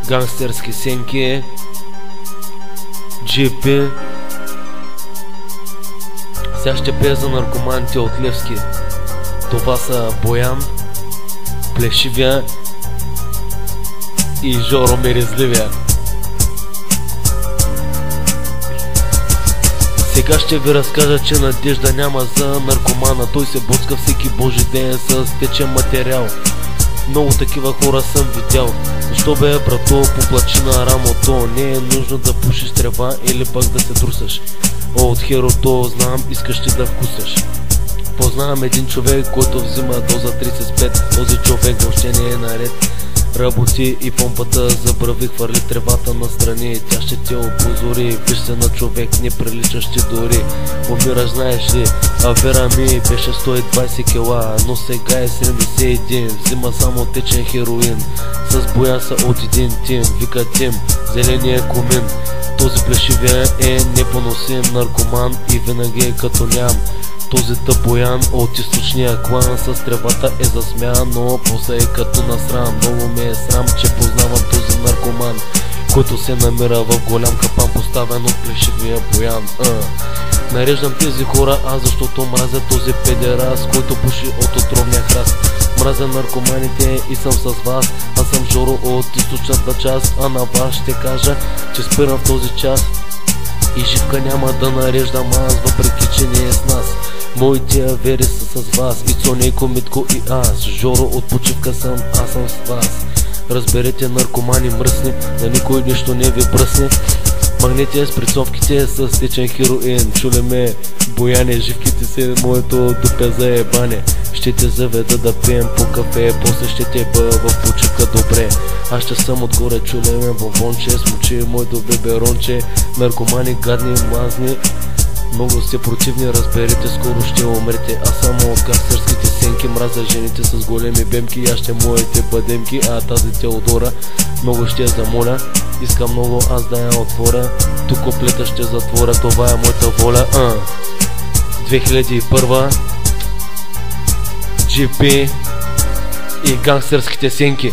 Гангстерски сенки, GP. Сега ще пея за наркоманите от Левски. Това са Боян, Плешивия и Жоро Мерезливия. Сега ще ви разкажа, че надежда няма за наркомана. Той се боцка всеки божи ден с течен материал. Много такива хора съм видял. Защо бе, брато, поплачи на рамото? Не е нужно да пушиш трева или пък да се трусаш. От херото знам, искаш ти да вкусаш. Познавам един човек, който взима доза 35. Този човек въобще не е наред. Работи и помпата забрави, хвърли тревата настрани. Тя ще те опозори. Виж се на човек, не приличаш ти дори. Умираш, знаеш ли? А вера ми беше 120 кила, но сега е 71. Взима само течен хероин. С боя са от един тим. Вика Тим, зеления комин. Този Плешивия е непоносим наркоман и винаги е като ням. Този Боян от източния клан с тревата е засмян, но после е като насрам. Много ме е срам, че познавам този наркоман, който се намира в голям капан, поставен от Плешивия Боян. Нареждам тези хора, защото мразя този педерас, който пуши от отровния храст. Мразя наркоманите и съм с вас. Аз съм Жоро от източната част, а на вас ще кажа, че спирам в този час. И живка няма да нареждам аз, въпреки че не е с нас. Моите авери са с вас, и Цонейко, Митко и аз. Жоро от почивка съм, аз съм с вас. Разберете, наркомани мръсни, да никой нищо не ви бръсне. Магнете с прицовките с течен хероин. Чули ме, Бояне, живките си, моето дупе за ебане. Ще те заведа да пием по кафе, после ще те бъда в почивка добре. Аз ще съм отгоре, чули ме, бомбонче, смучи моето беберонче. Наркомани, гадни, мазни, много сте противни, разберете, скоро ще умрете. Аз само от гангстерските сенки, мразя жените с големи бемки. Аз ще моите бъдемки, а тази Теодора много ще я замоля. Искам много аз да я отворя, тук куплета ще затворя, това е моята воля. 2001 GP и гангстерските сенки.